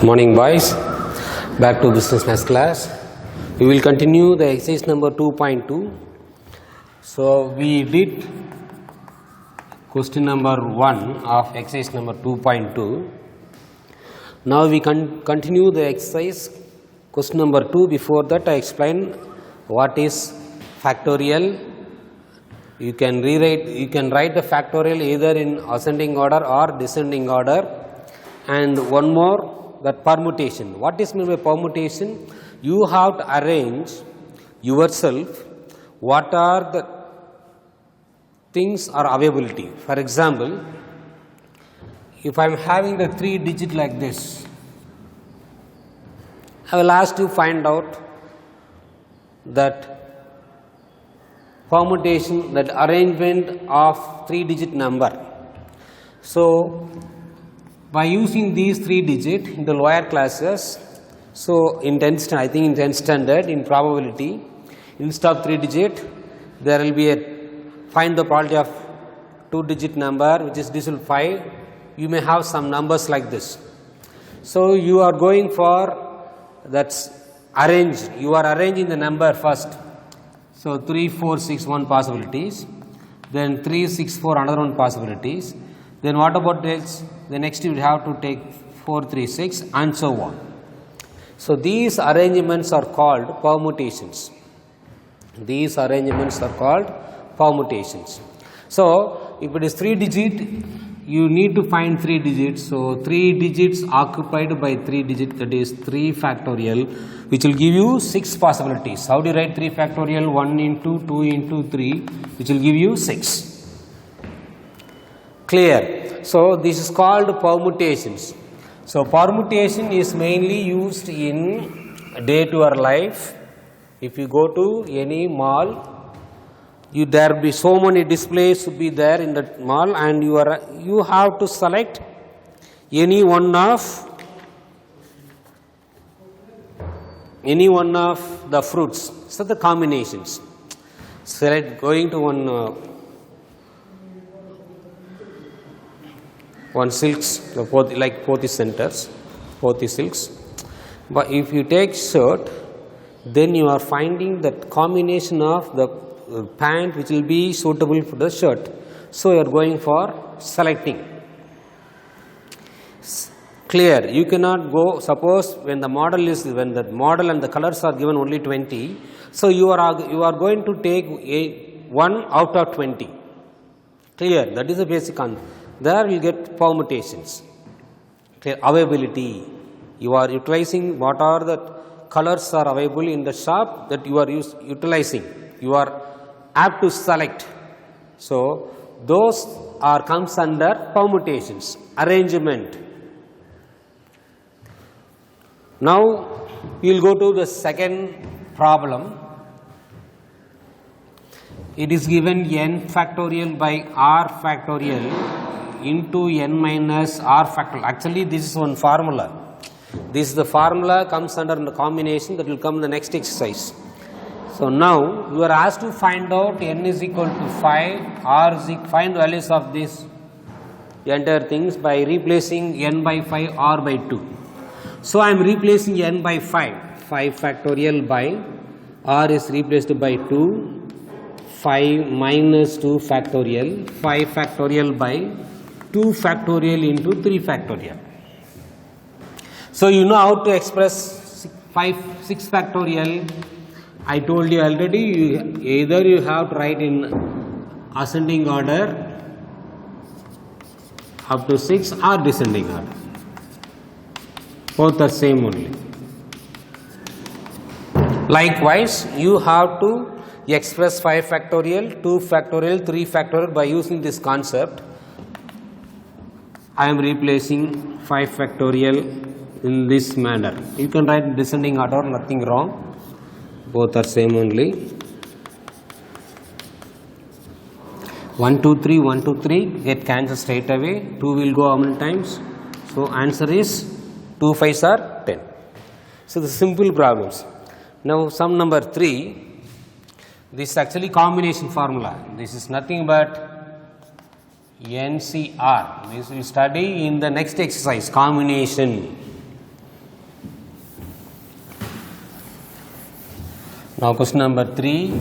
Morning boys, back to business maths class. We will continue the exercise number 2.2. So we did question number 1 of exercise number 2.2. Now we continue the exercise question number 2. Before that I explain what is factorial. You can write the factorial either in ascending order or descending order. And one more, that permutation. What is meant by permutation? You have to arrange yourself what are the things are availability. For example, if I am having the 3 digit like this, I will ask to find out that permutation, that arrangement of 3 digit number. So by using these 3 digit in the lower classes, so in 10th standard, I think in 10th standard in probability, instead of 3 digit there will be a find the probability of 2 digit number which is decimal 5. You may have some numbers like this. So you are going for that's arranged, you are arranging the number first. So 3, 4, 6 one possibilities, then 3, 6, 4 another one possibilities. Then what about else? The next you will have to take 4, 3, 6 and so on. So these arrangements are called permutations. These arrangements are called permutations. So if it is 3 digit, you need to find 3 digits. So 3 digits occupied by 3 digit, that is 3 factorial, which will give you 6 possibilities. How do you write 3 factorial? 1 into 2 into 3, which will give you 6. Clear? So this is called permutations. So permutation is mainly used in day-to-day life. If you go to any mall, there will be so many displays to be there in the mall, and you have to select any one of the fruits. So the combinations. Select going to one silks, like Pothi centers, Pothi silks. But if you take shirt, then you are finding that combination of the pant which will be suitable for the shirt. So you are going for selecting. Clear? You cannot go. Suppose when the model and the colors are given only 20, so you are going to take one out of 20. Clear? That is the basic concept. There you get permutations. Clear? Availability. You are utilizing what are the colors are available in the shop that you are utilizing. You are apt to select. So those comes under permutations, arrangement. Now we will go to the second problem. It is given n factorial by r factorial into n minus r factorial. Actually this is one formula. This is the formula comes under the combination that will come in the next exercise. So now you are asked to find out n is equal to 5, r is equal, find values of this entire things by replacing n by 5, r by 2. So I am replacing n by 5, 5 factorial by r is replaced by 2, 5 minus 2 factorial, 5 factorial by 2 factorial into 3 factorial. So you know how to express 6 factorial. I told you already, either you have to write in ascending order up to 6 or descending order. Both are same only. Likewise, you have to express 5 factorial, 2 factorial, 3 factorial by using this concept. I am replacing 5 factorial in this manner. You can write descending order, nothing wrong. Both are same only. 1, 2, 3, 1, 2, 3 get cancelled straight away. 2 will go how many times? So answer is 2 5s are 10. So the simple problems. Now sum number 3. This is actually combination formula. This is nothing but NCR. This we study in the next exercise, combination. Now question number 3.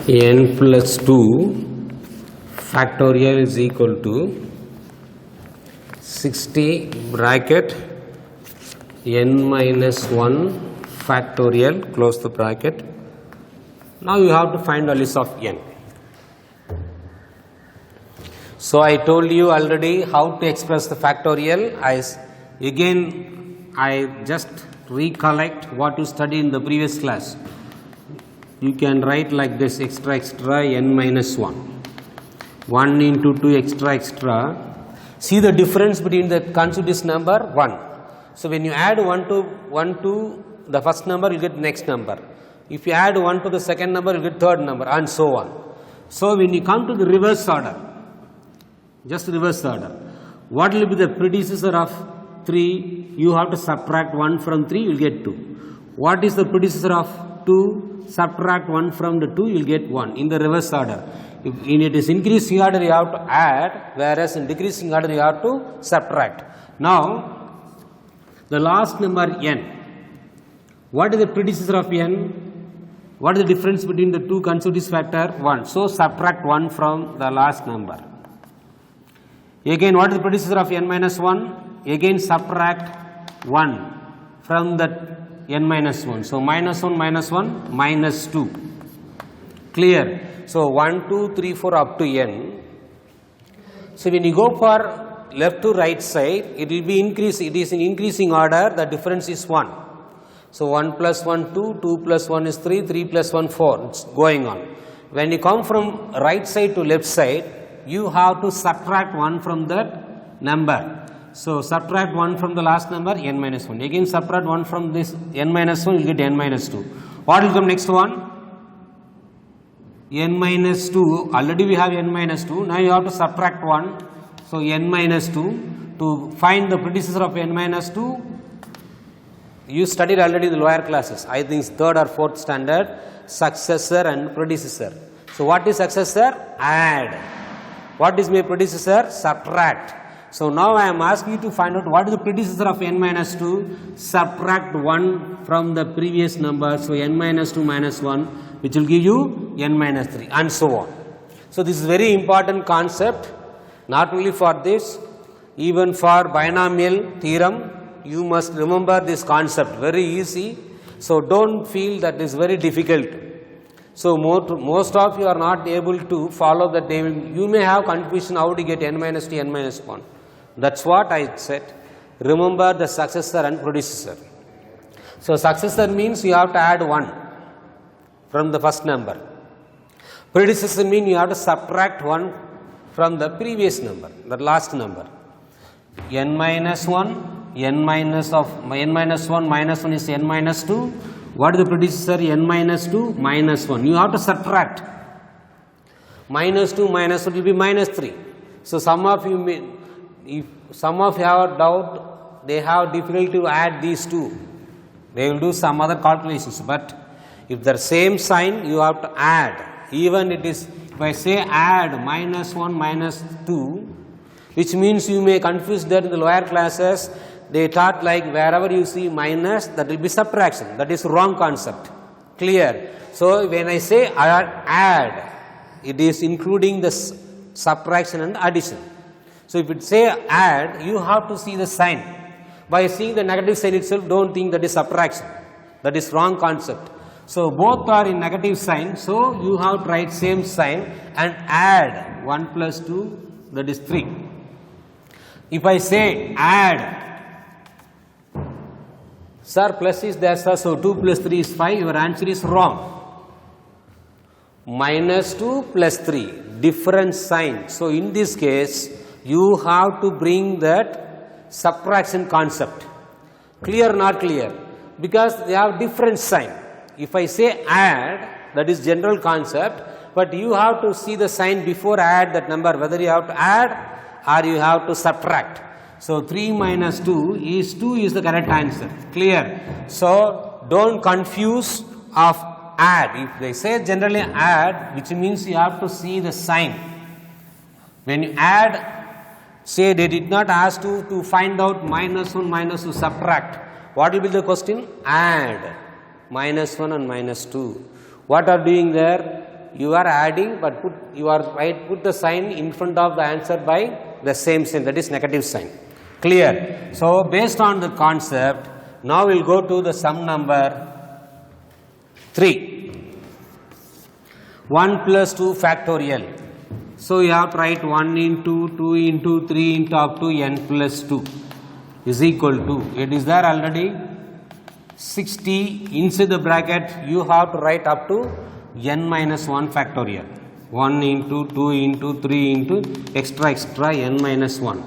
N plus 2 factorial is equal to 60 bracket n minus 1 factorial, close the bracket. Now you have to find values of n. So I told you already how to express the factorial. I just recollect what you studied in the previous class. You can write like this: extra n minus 1. 1 into 2 extra. See the difference between the consecutive number 1. So when you add 1 to the first number, you get next number. If you add 1 to the second number, you get third number, and so on. So when you come to the reverse order, just reverse order, what will be the predecessor of 3? You have to subtract 1 from 3, you will get 2. What is the predecessor of 2? Subtract 1 from the 2, you will get 1 in the reverse order. If it is increasing order, you have to add, whereas in decreasing order, you have to subtract. Now, the last number n. What is the predecessor of n? What is the difference between the two consecutive factor? 1. So, subtract 1 from the last number. Again, what is the predecessor of n minus 1? Again, subtract 1 from that n minus 1. So, minus 1 minus 2. Clear? So, 1, 2, 3, 4 up to n. So, when you go for left to right side, it will be increase. It is in increasing order. The difference is 1. So, 1 plus 1, 2, 2 plus 1 is 3, 3 plus 1, 4. It's going on. When you come from right side to left side, you have to subtract 1 from that number. So, subtract 1 from the last number, n minus 1. Again, subtract 1 from this n minus 1, you will get n minus 2. What will come next one? N minus 2. Already we have n minus 2. Now, you have to subtract 1. So, n minus 2. To find the predecessor of n minus 2, you studied already in the lower classes. I think 3rd or 4th standard, successor and predecessor. So, what is successor? Add. What is my predecessor? Subtract. So, now I am asking you to find out what is the predecessor of n minus 2. Subtract 1 from the previous number. So, n minus 2 minus 1, which will give you n minus 3, and so on. So, this is very important concept, not only for this, even for binomial theorem. You must remember this concept, very easy. So, don't feel that is very difficult. So, most of you are not able to follow the table. You may have confusion how to get n minus 2, n minus 1. That is what I said. Remember the successor and predecessor. So, successor means you have to add 1 from the first number. Predecessor means you have to subtract 1 from the previous number, the last number. N minus 1, n minus 1 minus 1 is n minus 2. What is the predecessor? N minus 2 minus 1. You have to subtract. Minus 2 minus 1 will be minus 3. So, some of you may, if some of you have a doubt, they have difficulty to add these two. They will do some other calculations. But if the same sign, you have to add. Even it is, if I say add minus 1 minus 2, which means you may confuse that in the lower classes. They taught like wherever you see minus, that will be subtraction. That is wrong concept. Clear? So, when I say add, it is including the subtraction and addition. So, if it say add, you have to see the sign. By seeing the negative sign itself, don't think that is subtraction. That is wrong concept. So, both are in negative sign. So, you have to write same sign and add 1 plus 2, that is 3. If I say add, sir, plus is there, sir, so 2 plus 3 is 5, your answer is wrong. Minus 2 plus 3, different sign. So, in this case, you have to bring that subtraction concept. Clear or not clear? Because they have different sign. If I say add, that is general concept, but you have to see the sign before add that number, whether you have to add or you have to subtract. So, 3 minus 2 is the correct answer. Clear? So, don't confuse of add. If they say generally add, which means you have to see the sign. When you add Say they did not ask you to find out -1 -2 subtract. What will be the question? Add -1 and -2. What are doing there? You are adding, but put the sign in front of the answer by the same sign, that is negative sign. Clear? So based on the concept, now we'll go to the sum number 3. 1 plus 2 factorial. So you have to write 1 into 2 into 3 into up to n plus 2 is equal to, it is there already, 60. Inside the bracket you have to write up to n minus 1 factorial. 1 into 2 into 3 into extra n minus 1.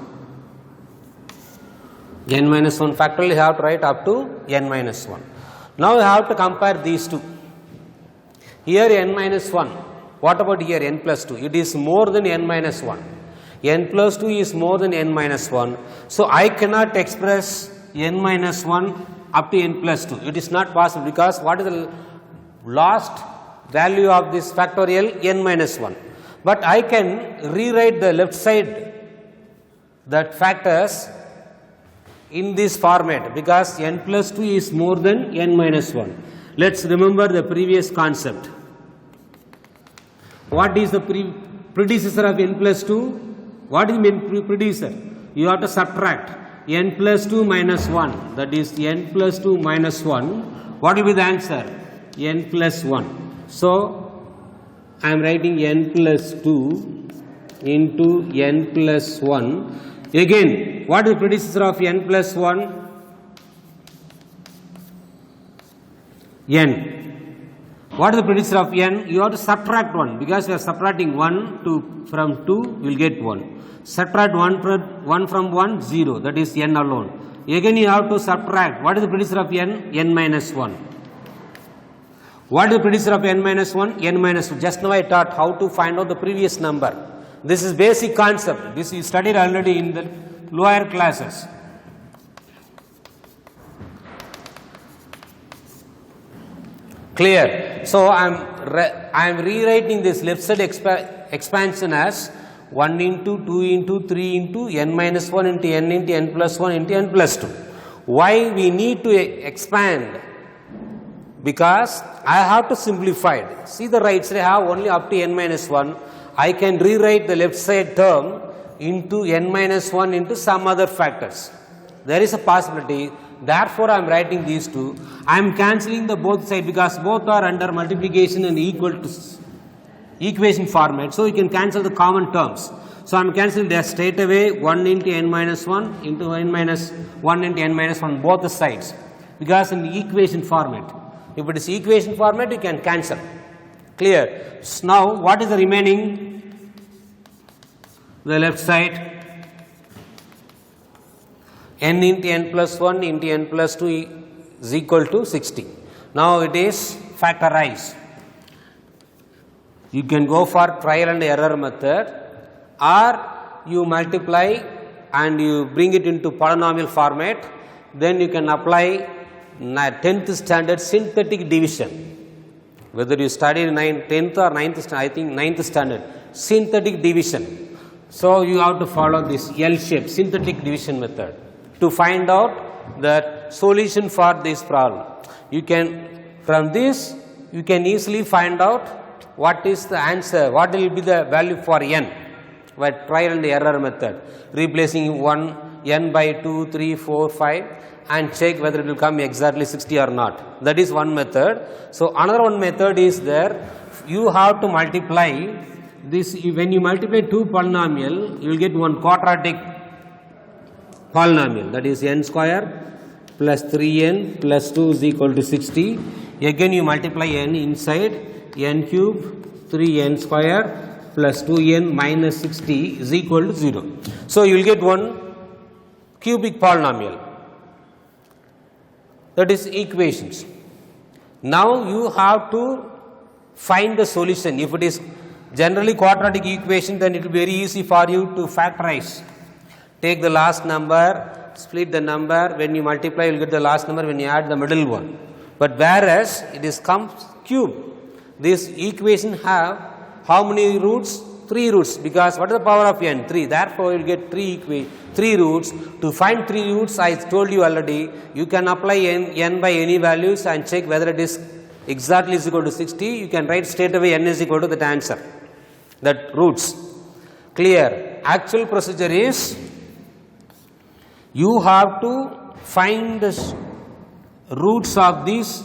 N minus 1 factorial you have to write up to n minus 1. Now you have to compare these two. Here n minus 1. What about here n plus 2? It is more than n minus 1. N plus 2 is more than n minus 1. So I cannot express n minus 1 up to n plus 2. It is not possible, because what is the last value of this factorial? N minus 1. But I can rewrite the left side, that factors, in this format, because n plus 2 is more than n minus 1. Let's remember the previous concept. What is the predecessor of n plus 2? What is predecessor? You have to subtract n plus 2 minus 1, that is n plus 2 minus 1. What will be the answer? N plus 1. So I am writing n plus 2 into n plus 1. Again, what is the predecessor of n plus 1? N. What is the predecessor of n? You have to subtract 1, because we are subtracting 1 from 2, we will get 1. Subtract 1 from 1, 0, that is n alone. Again you have to subtract. What is the predecessor of n? N minus 1. What is the predecessor of n minus 1? N minus 2. Just now I taught how to find out the previous number. This is basic concept. This you studied already in the lower classes. Clear? So I am rewriting this left side expansion as 1 into 2 into 3 into n minus 1 into n plus 1 into n plus 2. Why we need to expand? Because I have to simplify it. See, the right side I have only up to n minus 1. I can rewrite the left side term into n minus 1 into some other factors. There is a possibility. Therefore, I am writing these two. I am cancelling the both sides, because both are under multiplication and equal to equation format. So you can cancel the common terms. So I am cancelling that straight away. 1 into n minus 1 into n minus 1 into n minus 1, both the sides, because in the equation format. If it is equation format, you can cancel. Clear? So now what is the remaining? The left side, n into n plus 1 into n plus 2 is equal to 60. Now it is factorized. You can go for trial and error method, or you multiply and you bring it into polynomial format. Then you can apply 10th standard synthetic division. Whether you study 10th or 9th standard, I think 9th standard, synthetic division. So you have to follow this L-shape synthetic division method to find out the solution for this problem. You can, from this you can easily find out what is the answer, what will be the value for n by trial and error method, replacing 1 n by 2, 3, 4, 5 and check whether it will come exactly 60 or not. That is one method. So another one method is there, you have to multiply this. When you multiply two polynomial, you will get one quadratic polynomial, that is n square plus 3n plus 2 is equal to 60. Again you multiply n inside, n cube 3n square plus 2n minus 60 is equal to 0. So you will get one cubic polynomial, that is equations. Now you have to find the solution. If it is generally quadratic equation, then it will be very easy for you to factorize. Take the last number, split the number, when you multiply you will get the last number, when you add the middle one. But whereas it is comes cube, this equation have how many roots? 3 roots, because what is the power of n? 3. Therefore, you will get 3 roots. To find 3 roots, I told you already, you can apply n by any values and check whether it is exactly is equal to 60. You can write straight away n is equal to that answer, that roots. Clear? Actual procedure is, you have to find the roots of this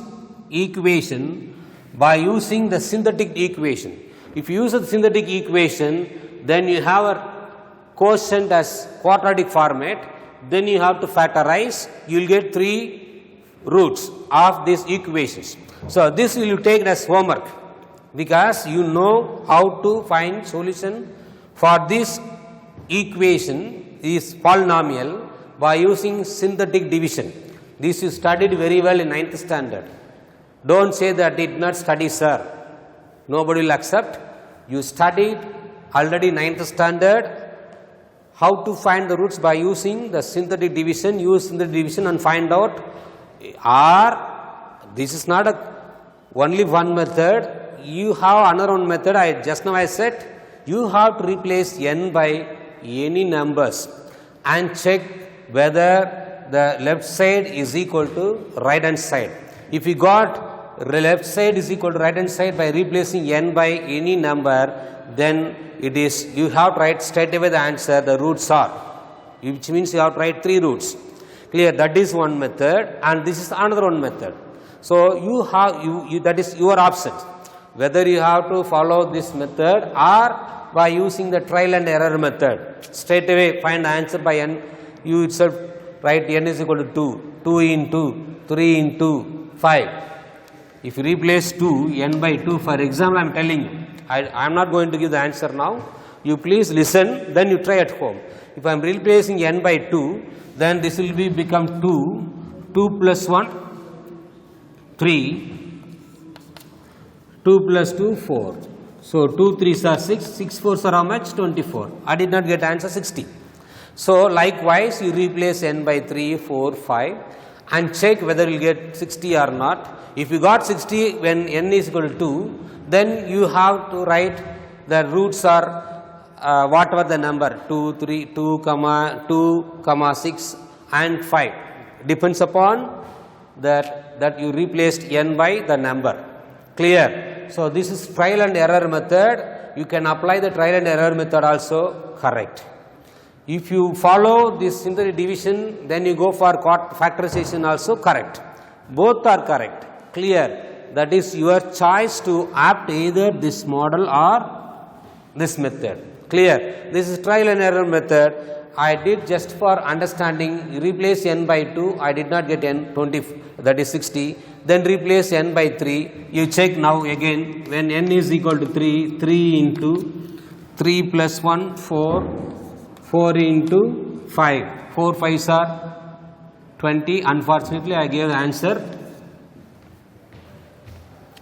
equation by using the synthetic equation. If you use the synthetic equation, then you have a quotient as quadratic format, then you have to factorize, you will get 3 roots of these equations. So, this you will take as homework, because you know how to find solution for this equation, this polynomial, by using synthetic division. This you studied very well in 9th standard. Don't say that did not study, sir. Nobody will accept. You studied already 9th standard how to find the roots by using the synthetic division. Use synthetic division and find out. Or this is not only one method. You have another one method. Just now I said you have to replace n by any numbers and check whether the left side is equal to right hand side. If you got left side is equal to right hand side by replacing n by any number, then it is, you have to write straight away the answer, the roots are, which means you have to write 3 roots. Clear? That is one method, and this is another one method. So, you have, that is your option, whether you have to follow this method or by using the trial and error method. Straight away find the answer by n, you itself write n is equal to 2, 2 into 3 into 5. If you replace 2, n by 2, for example, I am telling you, I am not going to give the answer now. You please listen, then you try at home. If I am replacing n by 2, then this will become 2 plus 1, 3, 2 plus 2, 4. So, 2 3s are 6, 6 4s are how much? 24. I did not get answer 60. So, likewise, you replace n by 3, 4, 5 and check whether you will get 60 or not. If you got 60 when n is equal to 2, then you have to write the roots are whatever the number 2, 3, 2, 2, 6 and 5. Depends upon that you replaced n by the number. Clear? So, this is trial and error method. You can apply the trial and error method also correct. If you follow this synthetic division, then you go for factorization also correct. Both are correct. Clear? That is your choice to opt either this model or this method. Clear? This is trial and error method. I did just for understanding. You replace n by 2, I did not get n 20, that is 60. Then replace n by 3. You check now again when n is equal to 3, 3 into 3 plus 1, 4, 4 into 5. 4 5s are 20. Unfortunately, I gave the answer.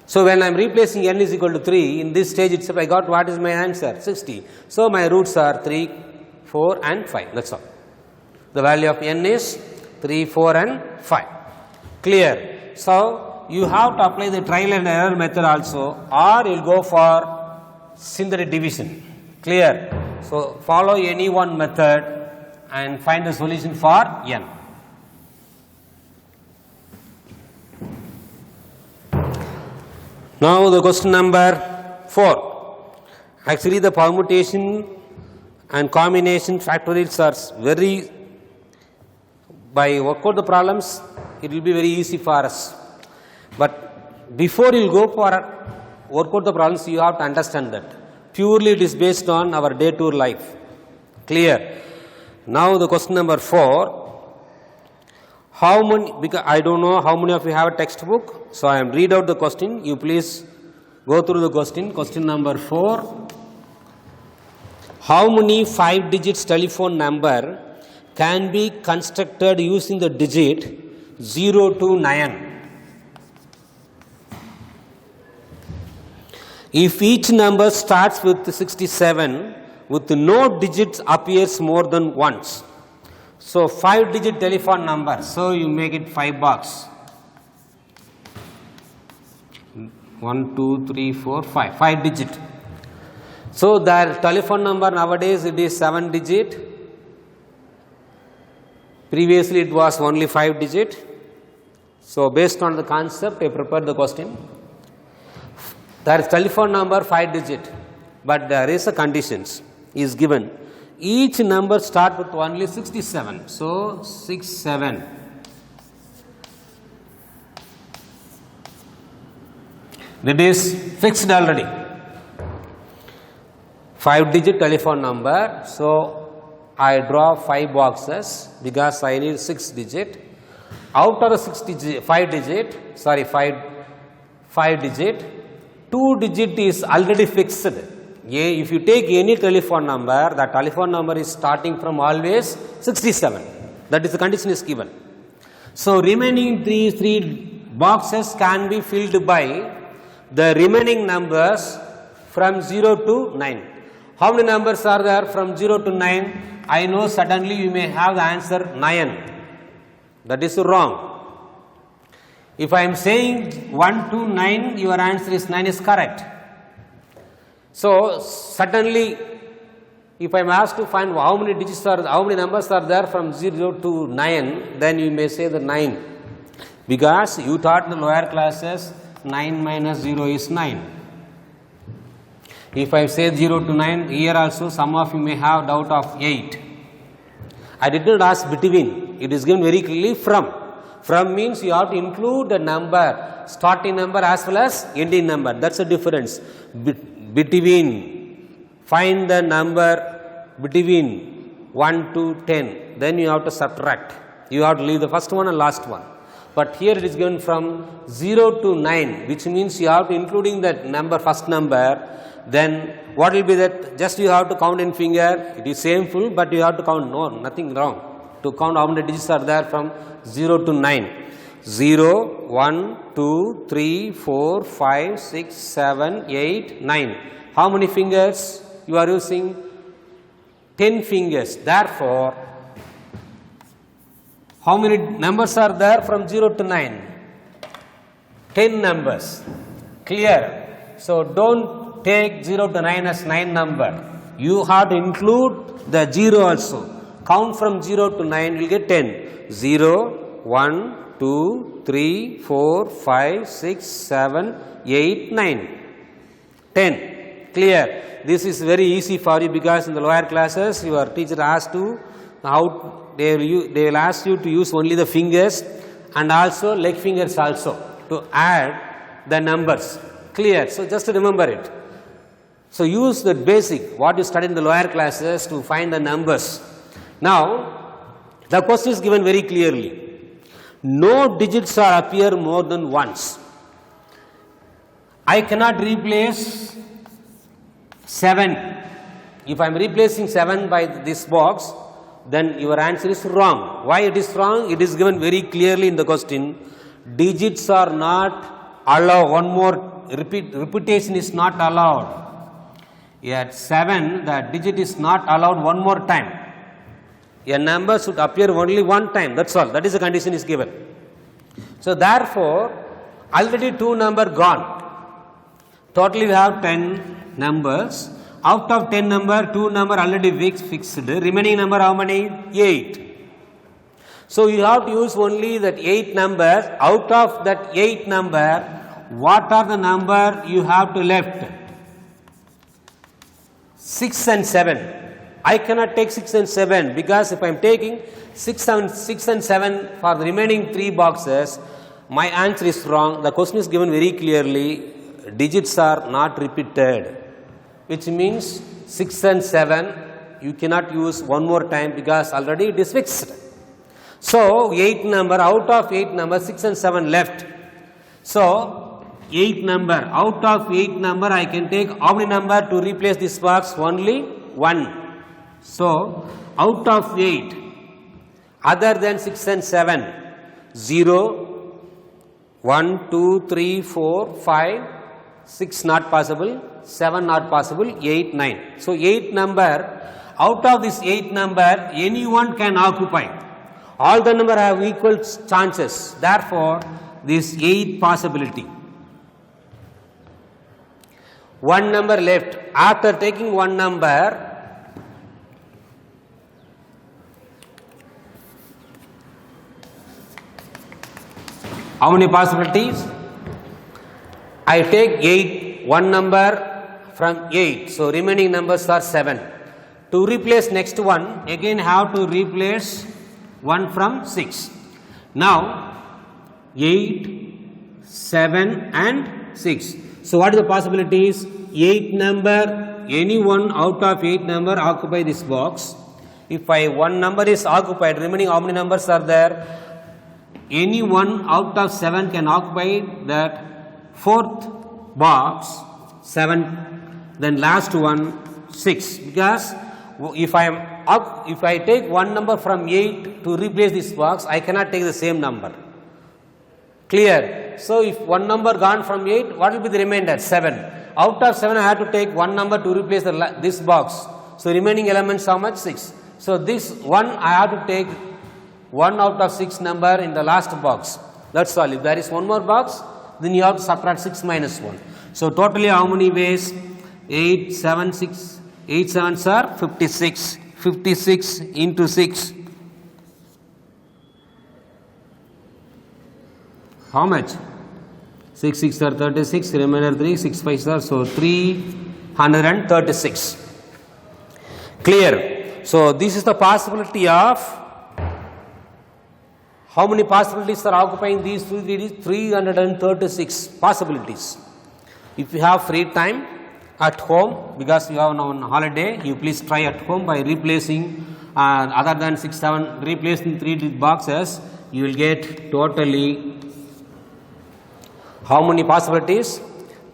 So, when I am replacing n is equal to 3, in this stage itself I got what is my answer? 60. So, my roots are 3, 4 and 5, that is all. The value of n is 3, 4 and 5. Clear? So, you have to apply the trial and error method also, or you will go for synthetic division. Clear? So, follow any one method and find the solution for n. Now, the question number 4. Actually, the permutation and combination factorials are very, by work out the problems, it will be very easy for us. But before you go for work out the problems, you have to understand that. Purely it is based on our day-to-day life. Clear? Now, the question number 4. How many, because I don't know how many of you have a textbook, so I am read out the question. You please go through the question. Question number 4. How many 5 digits telephone number can be constructed using the digit 0 to 9? If each number starts with 67, with no digits appears more than once. So, 5 digit telephone number, so you make it 5 box. 1, 2, 3, 4, 5, 5 digit. So, the telephone number nowadays it is 7 digit, previously it was only 5 digit. So, based on the concept I prepared the question. There is telephone number 5 digit, but there is a conditions is given. Each number start with only 67. So, 67. That is fixed already. 5 digit telephone number. So, I draw 5 boxes because I need 6 digit. Out of the 5 digit, 2 digit is already fixed. If you take any telephone number, the telephone number is starting from always 67. That is the condition is given. So, remaining three boxes can be filled by the remaining numbers from 0 to 9. How many numbers are there from 0 to 9? I know suddenly you may have the answer 9. That is wrong. If I am saying 1 to 9, your answer is 9 is correct. So, suddenly if I am asked to find how many numbers are there from 0 to 9, then you may say the 9, because you taught in the lower classes 9 minus 0 is 9. If I say 0 to 9, here also some of you may have doubt of 8. I did not ask between, it is given very clearly from. From means you have to include the number, starting number as well as ending number. That is the difference. Between, find the number between 1 to 10, then you have to subtract. You have to leave the first one and last one. But here it is given from 0 to 9, which means you have to including that number, first number. Then what will be that? Just you have to count in finger. It is shameful, but you have to count. No, nothing wrong. To count how many digits are there from 0 to 9. 0, 1, 2, 3, 4, 5, 6, 7, 8, 9. How many fingers you are using? 10 fingers. Therefore, how many numbers are there from 0 to 9? 10 numbers. Clear? So, don't take 0 to 9 as 9 number. You have to include the 0 also. Count from 0 to 9, you will get 10. 0, 1, 2, 3, 4, 5, 6, 7, 8, 9. 10. Clear? This is very easy for you because in the lower classes your teacher asked to they will ask you to use only the fingers and also leg fingers also to add the numbers. Clear? So, just remember it. So, use the basic what you studied in the lower classes to find the numbers. Now, the question is given very clearly. No digits are appear more than once. I cannot replace 7. If I am replacing 7 by this box, then your answer is wrong. Why it is wrong? It is given very clearly in the question. Digits are not allowed. One more repetition is not allowed. At 7, the digit is not allowed one more time. A number should appear only one time. That's all. That is the condition is given. So, therefore, already 2 number gone. Totally we have 10 numbers. Out of 10 number, 2 number already fixed. Remaining number how many? 8. So, you have to use only that 8 numbers. Out of that 8 number, what are the number you have to left? 6 and 7. I cannot take 6 and 7 because if I am taking 6 and 7 for the remaining 3 boxes, my answer is wrong. The question is given very clearly. Digits are not repeated, which means 6 and 7 you cannot use one more time because already it is fixed. So, 8 number, out of 8 number, 6 and 7 left. So, 8 number, out of 8 number I can take how many number to replace this box? Only 1. So, out of 8 other than 6 and 7, 0, 1, 2, 3, 4, 5, 6 not possible, 7 not possible, 8, 9. So, 8 number, out of this 8 number anyone can occupy. All the number have equal chances. Therefore, this 8 possibility. one number left. After taking one number, how many possibilities? I take 8, one number from 8, so remaining numbers are 7. To replace next one, again have to replace 1 from 6. Now 8, 7 and 6. So what are the possibilities? 8 number, any one out of 8 number occupy this box. If one number is occupied, remaining how many numbers are there? Any one out of 7 can occupy that fourth box, 7, then last one 6, because if I take one number from 8 to replace this box, I cannot take the same number. Clear? So if one number gone from 8, what will be the remainder? 7. Out of 7 I have to take one number to replace this box. So remaining elements how much? 6. So this one I have to take 1 out of 6 number in the last box. That's all. If there is one more box, then you have to subtract 6 minus 1. So totally how many ways? 8, 7, 6. 8 sevens are 56. 56 into 6. How much? 6 6 are 36, remainder 3, 6 5 are, so 336. Clear? So this is the possibility of, how many possibilities are occupying these 336 possibilities. If you have free time at home, because you are now on holiday, you please try at home by replacing other than 6 7, replacing 3 boxes, you will get totally how many possibilities?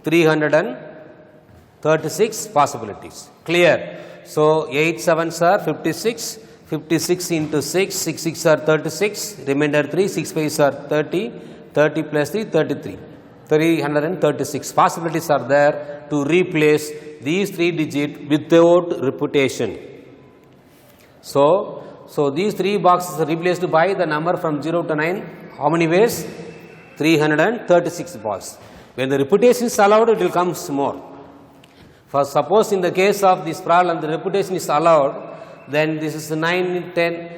336 possibilities. Clear? So 8 sevens are 56, 56 into 6, 6 6 are 36, remainder 3, 6 5 are 30, 30 plus 3, 33. 336 possibilities are there to replace these 3 digits without repetition. So these 3 boxes are replaced by the number from 0 to 9. How many ways? 336 balls. When the repetition is allowed, it will come more. For suppose in the case of this problem, the repetition is allowed, then this is 9, 10,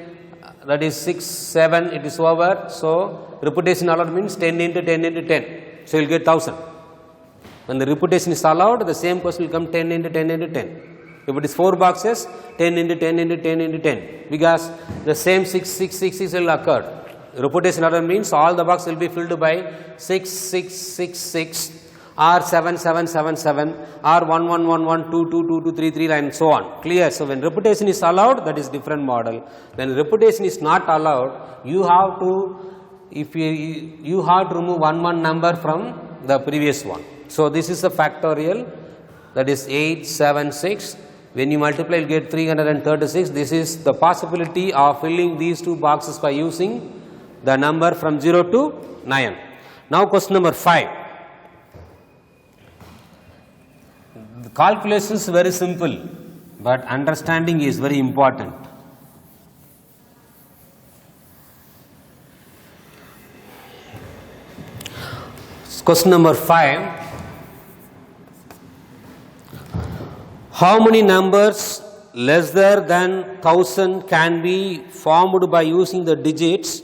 that is 6, 7, it is over. So repetition allowed means 10 into 10 into 10. So you will get 1000. When the repetition is allowed, the same question will come 10 into 10 into 10. If it is 4 boxes, 10 into 10 into 10 into 10, because the same 6, 6, 6, 6 will occur. Repetition order means all the box will be filled by 6, 6, 6, 6, or 7, 7, 7, 7, or 1, 1, 1, 1, 2, 2, 2, 2, 3, 3, and so on. Clear? So when repetition is allowed, that is different model. When repetition is not allowed, you have to, if you have to remove one number from the previous one. So this is a factorial, that is 8, 7, 6. When you multiply, you get 336. This is the possibility of filling these 2 boxes by using the number from 0 to 9. Now question number 5. The calculation is very simple, but understanding is very important. Question number 5. How many numbers lesser than 1000 can be formed by using the digits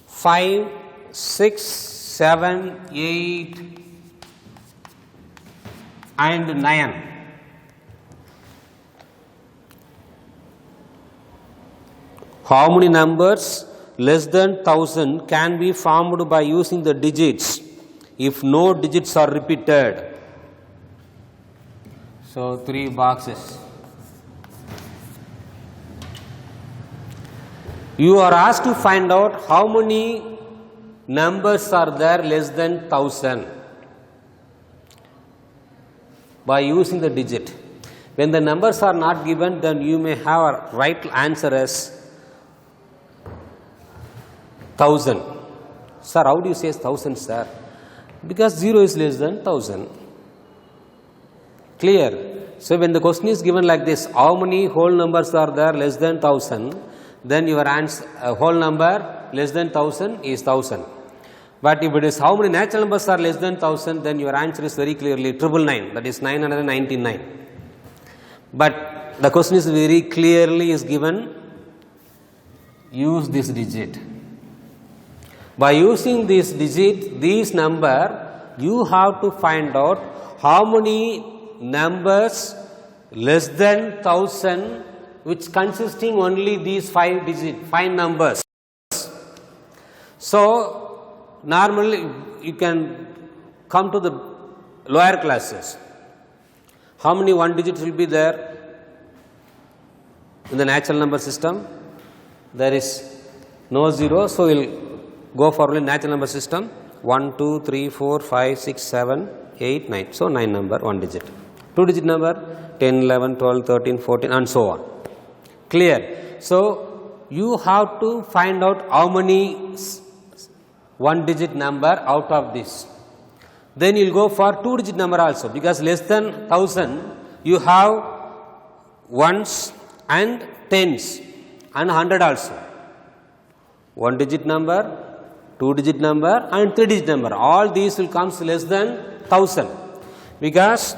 5, 6, 7, 8 and 9? How many numbers less than 1000 can be formed by using the digits if no digits are repeated? So 3 boxes. You are asked to find out how many numbers are there less than 1000 by using the digit. When the numbers are not given, then you may have a right answer as 1000. Sir, how do you say 1000, sir? Because 0 is less than 1000. Clear? So when the question is given like this, how many whole numbers are there less than 1000, then your answer, whole number less than 1000 is 1000. But if it is how many natural numbers are less than 1000, then your answer is very clearly 999, that is 999. But the question is very clearly is given, use this digit. By using this digit, this number, you have to find out how many numbers less than 1000 which consisting only these 5 numbers. So normally you can come to the lower classes. How many 1 digits will be there in the natural number system? There is no 0, so we'll go for only natural number system. 1, 2, 3, 4, 5, 6, 7, 8, 9. So 9 number, 1 digit. 2 digit number 10, 11, 12, 13, 14 and so on. Clear? So you have to find out how many 1 digit number out of this. Then you will go for 2 digit number also, because less than 1000 you have ones and tens and 100 also. 1 digit number, 2 digit number and 3 digit number, all these will come less than 1000, because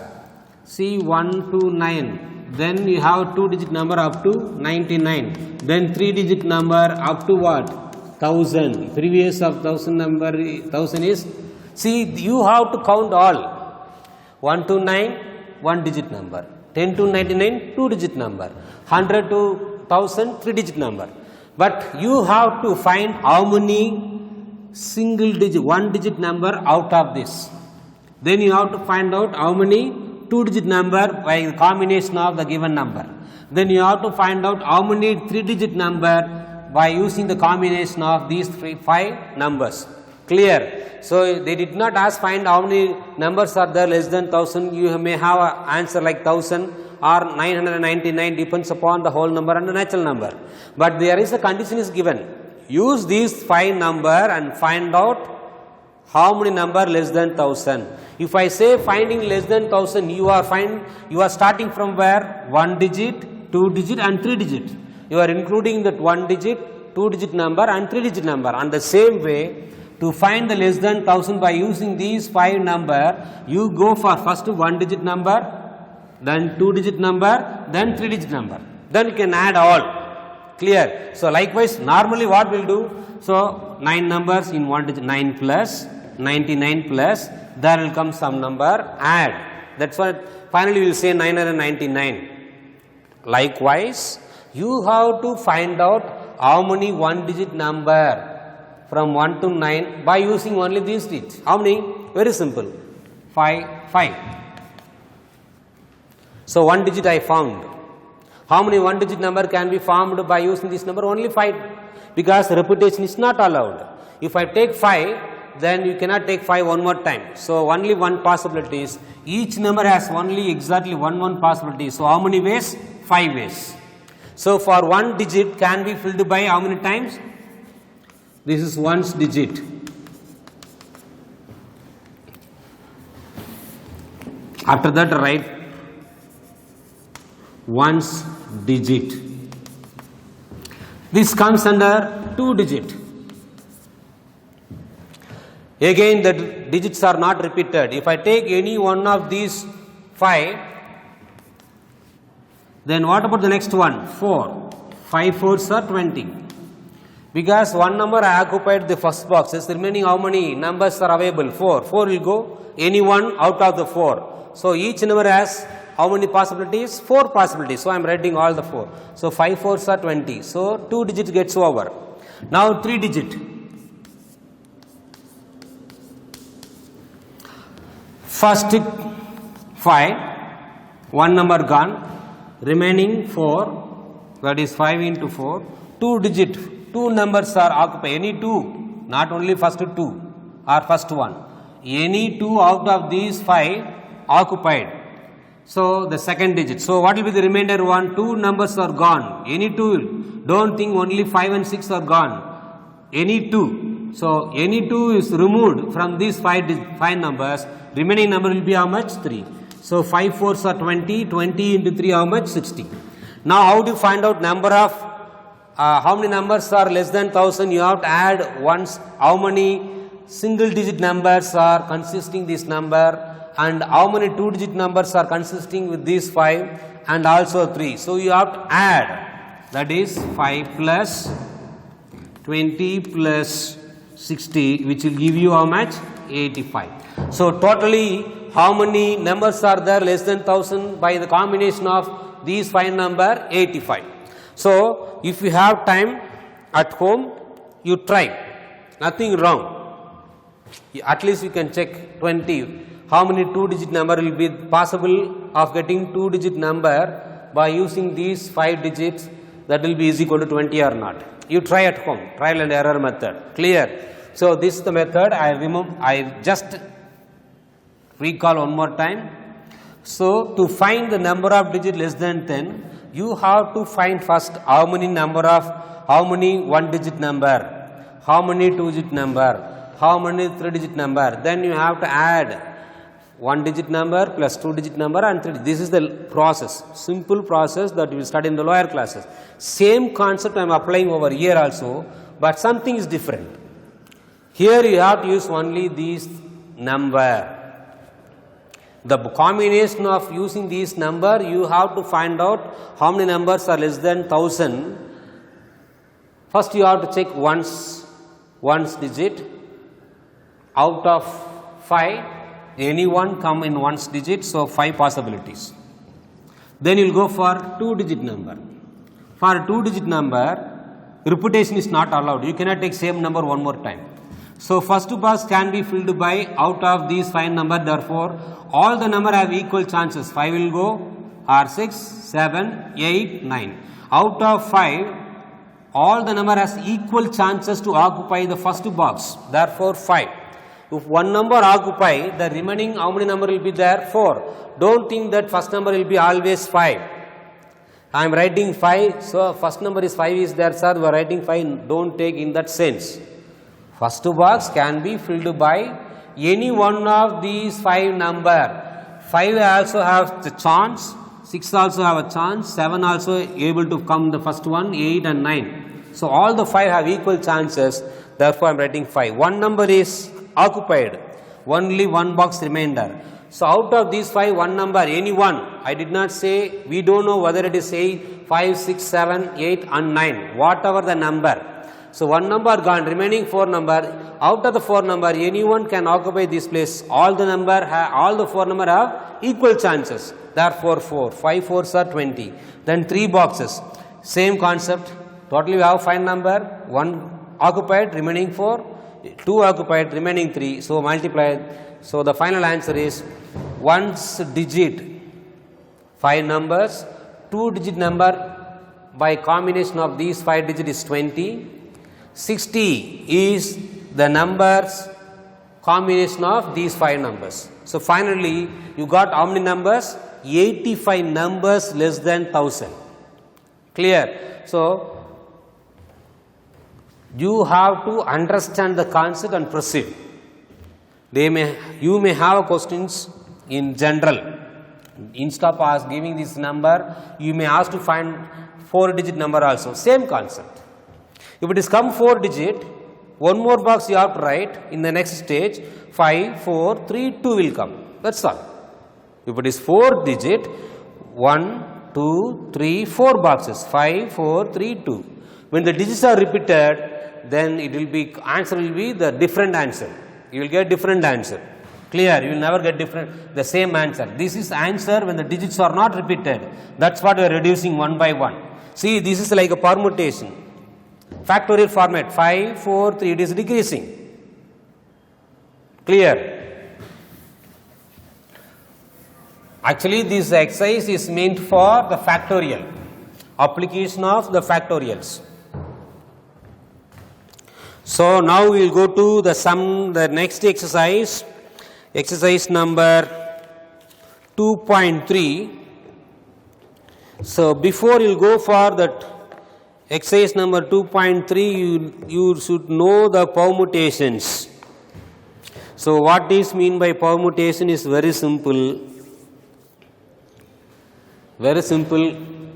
see 1 to 9, then you have 2 digit number up to 99, then 3 digit number up to what? 1000. Previous of 1000 number, 1000 is, see you have to count all. 1 to 9, 1 digit number, 10 to 99, 2 digit number, 100 to 1000, 3 digit number. But you have to find how many single digit, 1 digit number out of this. Then you have to find out how many 2 digit number by the combination of the given number. Then you have to find out how many 3 digit number by using the combination of these 5 numbers. Clear? So they did not ask find how many numbers are there less than 1000. You may have an answer like 1000 or 999, depends upon the whole number and the natural number. But there is a condition is given. Use these 5 number and find out how many number less than 1000. If I say finding less than 1000, you are starting from where? 1 digit, 2 digit and 3 digit. You are including that 1 digit, 2 digit number and 3 digit number. And the same way, to find the less than 1000 by using these 5 number, you go for first 1 digit number, then 2 digit number, then 3 digit number. Then you can add all. Clear? So likewise, normally what we'll do? So 9 numbers in 1 digit, 9 plus 99 plus, there will come some number, add. That's what finally we will say 999. Likewise, you have to find out how many 1 digit number from 1 to 9 by using only these digits. How many? Very simple. 5. So 1 digit I found. How many 1 digit number can be formed by using this number? Only 5, because repetition is not allowed. If I take 5, then you cannot take 5 one more time. So only one possibility is, each number has only exactly one possibility. So how many ways? 5 ways. So for 1 digit can be filled by how many times? This is 1's digit. After that write 1's digit. This comes under 2 digit. Again the digits are not repeated. If I take any one of these 5, then what about the next one? 4. 5 4s are 20. Because one number I occupied the first boxes, remaining how many numbers are available? 4. 4 will go any one out of the 4. So each number has how many possibilities? 4 possibilities. So I am writing all the 4. So 5 4s are 20. So 2 digits gets over. Now 3 digit. First 5, one number gone, remaining 4, that is 5 into 4, 2 digit, 2 numbers are occupied, any 2, not only first 2 or first one, any 2 out of these 5 occupied. So the second digit. So what will be the remainder one? 2 numbers are gone, any 2, don't think only 5 and 6 are gone, any 2. So any 2 is removed from these 5 numbers. Remaining number will be how much? 3. So 5 4s are 20. 20 into 3 how much? 60. Now how do you find out number of how many numbers are less than 1000? You have to add once how many single digit numbers are consisting this number and how many 2-digit numbers are consisting with these 5 and also 3. So, you have to add, that is 5 plus 20 plus 60, which will give you how much? 85. So, totally how many numbers are there less than 1000 by the combination of these 5 number? 85. So, if you have time at home, you try, nothing wrong. At least you can check 20. How many 2-digit number will be possible of getting 2-digit number by using these 5 digits, that will be is equal to 20 or not. You try at home, trial and error method, clear. So, this is the method. I just recall one more time. So, to find the number of digit less than 10, you have to find first how many 1-digit number, how many 2-digit number, how many 3-digit number. Then you have to add 1-digit number plus 2-digit number and 3. This is the process, simple process that we study in the lower classes. Same concept I am applying over here also, but something is different. Here you have to use only these number. The combination of using these number, you have to find out how many numbers are less than 1000. First you have to check ones digit. Out of 5, any one come in ones digit, so 5 possibilities. Then you will go for 2-digit number. For a 2-digit number, repetition is not allowed. You cannot take same number one more time. So, first box can be filled by out of these 5 number, therefore, all the number have equal chances. 5 will go or 6, 7, 8, 9. Out of 5, all the number has equal chances to occupy the first box, therefore 5. If one number occupy, the remaining how many number will be there? 4. Don't think that first number will be always 5. I am writing 5, so first number is 5 is there, sir, we are writing 5, don't take in that sense. First box can be filled by any one of these 5 number. 5 also have the chance, 6 also have a chance, 7 also able to come the first one, 8 and 9. So, all the 5 have equal chances, therefore, I am writing 5. One number is occupied, only one box remainder. So, out of these 5, one number, any one, I did not say, we don't know whether it is 8, 5, 6, 7, 8 and 9, whatever the number. So, one number gone, remaining 4 number, out of the 4 number, anyone can occupy this place, all the 4 number have equal chances, therefore 4, 5 4s are 20, then 3 boxes, same concept, totally we have 5 number, 1 occupied, remaining 4, 2 occupied, remaining 3, so multiply, so the final answer is 1 digit, 5 numbers, 2-digit number by combination of these 5 digits is 20, 60 is the numbers combination of these 5 numbers. So, finally, you got how many numbers? 85 numbers less than 1000. Clear? So, you have to understand the concept and proceed. You may have questions in general. Instead of giving this number, you may ask to find 4-digit number also. Same concept. If it is come 4 digit, one more box you have to write in the next stage, 5, 4, 3, 2 will come. That's all. If it is 4 digit, 1, 2, 3, 4 boxes, 5, 4, 3, 2. When the digits are repeated, then it will be, answer will be the different answer. You will get different answer. Clear? You will never get the same answer. This is answer when the digits are not repeated. That's what we are reducing one by one. See, this is like a permutation. Factorial format 5, 4, 3, it is decreasing. Clear? Actually, this exercise is meant for the factorial, application of the factorials. So, now we will go to the next exercise, exercise number 2.3. So, before you will go for that exercise number 2.3, you should know the permutations. So, what is mean by permutation is very simple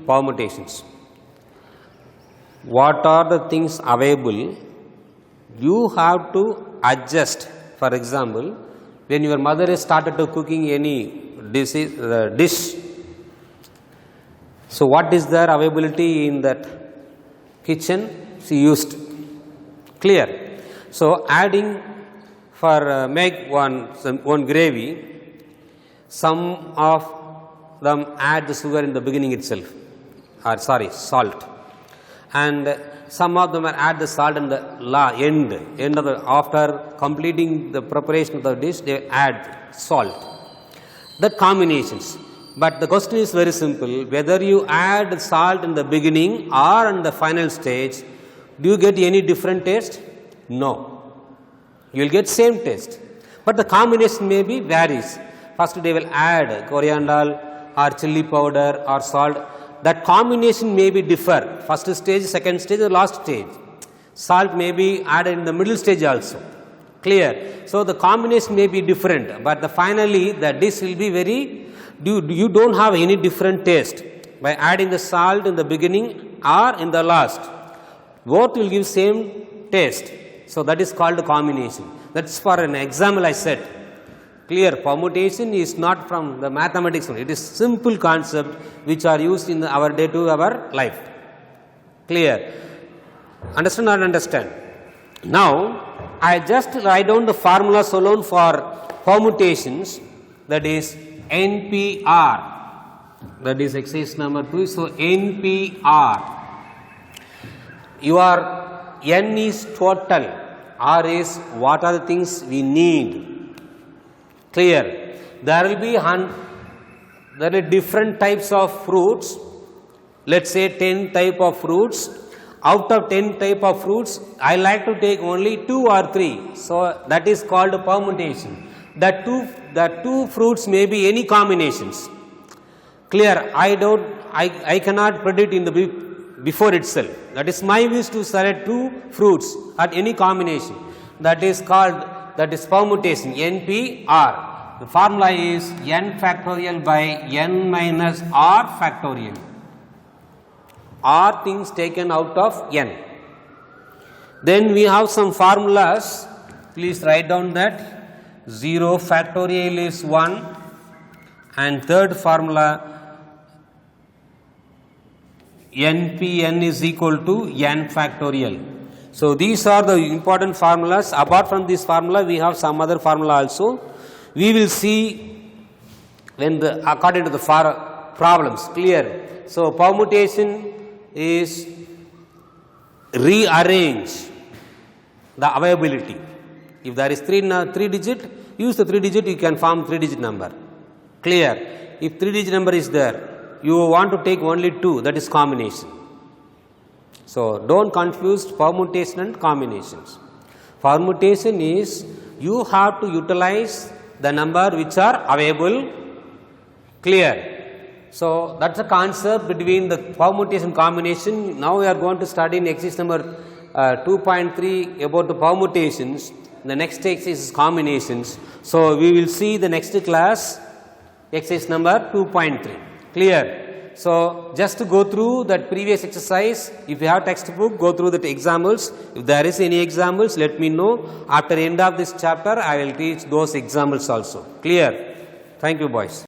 permutations. What are the things available? You have to adjust. For example, when your mother has started to cooking any dish, so what is their availability in that kitchen? She used. Clear. So adding for make one gravy, some of them add the sugar in the beginning itself, or sorry, salt, and some of them add the salt in the end of the, after completing the preparation of the dish, they add salt. The combinations. But the question is very simple, whether you add salt in the beginning or in the final stage, do you get any different taste? No. You will get same taste. But the combination may be varies. First they will add coriander or chili powder or salt. That combination may be differ. First stage, second stage or last stage. Salt may be added in the middle stage also. Clear. So the combination may be different, but finally the dish will be very, you don't have any different taste by adding the salt in the beginning or in the last. Both will give same taste. So that is called a combination. That's for an example I said. Clear. Permutation is not from the mathematics. It is simple concept which are used in our day to our life. Clear. Understand or understand? Now I just write down the formulas alone for permutations, that is NPR, that is exercise number 2. So NPR, your N is total, R is what are the things we need. Clear. There will be there are different types of fruits. Let's say 10 type of fruits. Out of 10 type of fruits, I like to take only 2 or 3. So that is called permutation. The two fruits may be any combinations. Clear. I cannot predict in the before itself. That is my wish to select 2 fruits at any combination. That is permutation, NPR. The formula is n factorial by n minus r factorial. R things taken out of n. Then we have some formulas. Please write down that. 0 factorial is 1, and third formula NPN is equal to n factorial. So these are the important formulas. Apart from this formula, we have some other formula also. We will see when according to the problems. Clear. So permutation is rearrange the availability. If there is 3 digit, use the 3 digit, you can form 3 digit number. Clear. If 3 digit number is there, you want to take only 2, that is combination. So don't confuse permutation and combinations. Permutation is you have to utilize the number which are available. Clear. So that's the concept between the permutation combination. Now we are going to study in exercise number 2.3 about the permutations. The next exercise is combinations. So we will see the next class exercise number 2.3. Clear. So just to go through that previous exercise, if you have textbook, go through the examples. If there is any examples, let me know. After end of this chapter, I will teach those examples also. Clear. Thank you, boys.